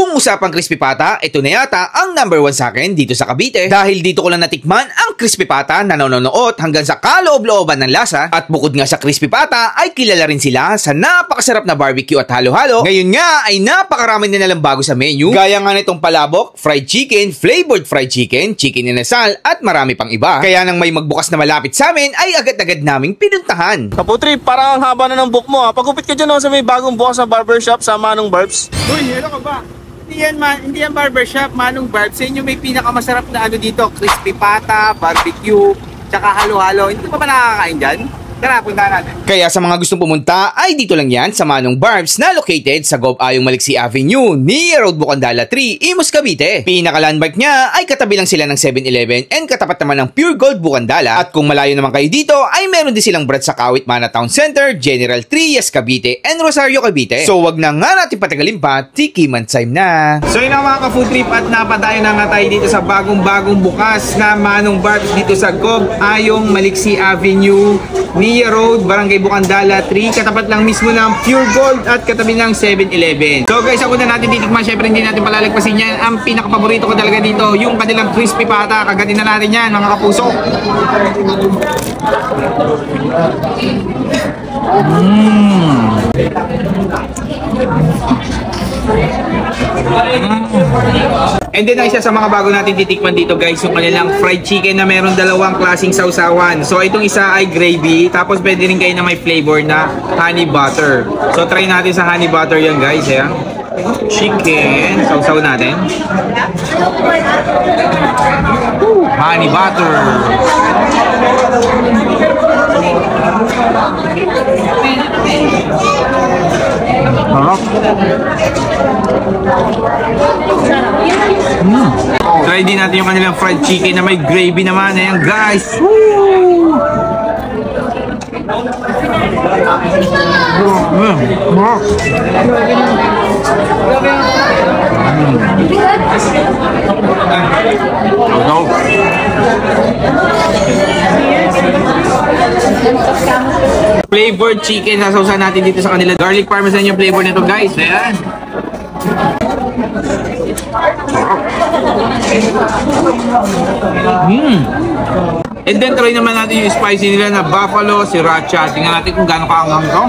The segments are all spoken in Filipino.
Kung usapang crispy pata, ito na yata ang number 1 sa akin dito sa Cavite. Dahil dito ko lang natikman ang crispy pata na nanonood hanggang sa kaloob-looban ng lasa. At bukod nga sa crispy pata, ay kilala rin sila sa napakasarap na barbecue at halo-halo. Ngayon nga ay napakarami na nalang bago sa menu. Gaya nga nitong palabok, fried chicken, flavored fried chicken, chicken inasal at marami pang iba. Kaya nang may magbukas na malapit sa amin ay agad-agad naming pinuntahan. Kaputri, parang ang haba na ng book mo ha. Pagupit ka dyan sa may bagong bukas na barbershop sa Manong Barbs. Uy, hello ka ba? Hindi yan barbershop, Manong Barbs. Sa inyo may pinakamasarap na ano dito, crispy pata, barbecue, tsaka halo-halo. Hindi pa ba nakakain dyan? Tara, punta natin. Kaya sa mga gustong pumunta ay dito lang yan sa Manong Barbs na located sa Gob-Ayong Maliksi Avenue, near Road Bukandala 3, Imus, Cavite. Pinaka-landmark niya ay katabi lang sila ng 7-Eleven and katapat naman ng Pure Gold Bukandala. At kung malayo naman kayo dito ay meron din silang branch sa Kawit Mana Town Center, General Trias, Cavite and Rosario, Cavite. So wag na nga natin patagalin pa, tikiman time na. So yun ang mga ka-food trip at napadayo na nga tayo dito sa bagong bukas na Manong Barbs dito sa Gob-Ayong Maliksi Avenue, Nia Road, Barangay Bukandala 3, katapat lang mismo ng Pure Gold at katabi ng 7-Eleven. So guys, ang una natin titikman, syempre hindi natin palalagpasin yan. Ang pinaka-paborito ko talaga dito, yung kanilang crispy pata. Kagatin na natin yan, mga kapuso. And then ang isa sa mga bago natin titikman dito guys, yung kanilang fried chicken na meron dalawang klaseng sausawan. So itong isa ay gravy, tapos pwede rin kayo na may flavor na honey butter. So try natin sa honey butter yan guys. Ayan. Chicken, sausaw natin. Honey butter. Harap. Try din natin yung kanilang fried chicken na may gravy naman. Ayan guys. Woo! Flavored chicken sasawsan natin dito sa kanila. Garlic parmesan yung flavor nito guys. Ayan. And then try naman natin yung spicy nila na buffalo sriracha. Tingnan natin kung gaano kaanghang to.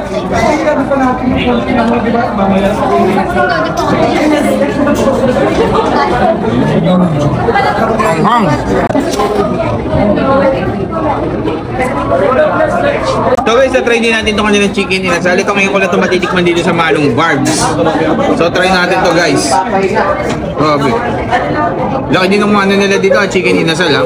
Anghang. So guys, try din natin itong kanilang chicken inasal. Ito ngayon ko na ito matitikman dito sa Manong Barbs. So try natin to guys. Grabe. Laki din ng ano nila dito, chicken inasal ha.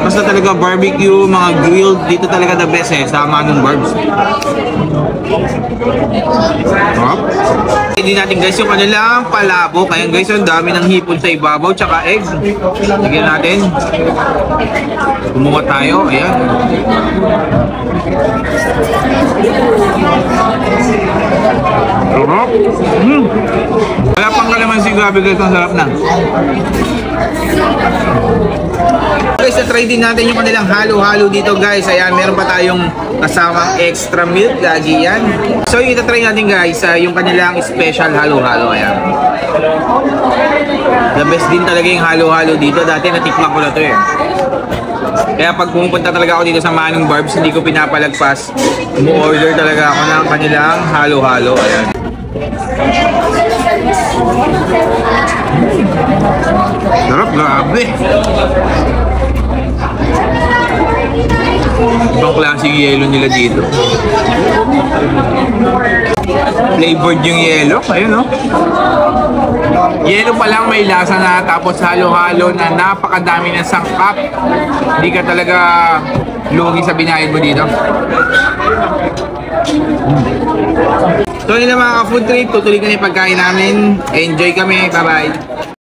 Basta talaga barbecue, mga grilled, dito talaga the best sa Manong Barbs. Hindi natin guys yung kanilang palabok. Ayan guys, ang dami ng hipon sa ibabaw, tsaka eggs. Lagyan natin. Kumuha tayo, ayan. Wala pang kalamansi, grabe guys, ang sarap na. Guys, na-try din natin yung kanilang halo-halo dito guys. Ayan, meron pa tayong kasamang extra milk, lagi yan. So yung ita-try natin guys, yung kanilang special halo-halo. Ayan. The best din talaga yung halo-halo dito. Dati natikman ko na to eh. Kaya pag pumupunta talaga ako dito sa Manong Barbs, hindi ko pinapalagpas. Umu-order talaga ako ng kanilang halo-halo. Ayan. Sarap, grabe. Ibang klaseng yelo nila dito. Flavored yung yelo. Ayun no. Yelo pa lang may lasa na, tapos halo-halo na napakadami ng sangkap. Hindi ka talaga lugi sa binayad mo dito. So yun na mga ka-food trip, tutuloy kami pagkain namin. Enjoy kami, bye bye.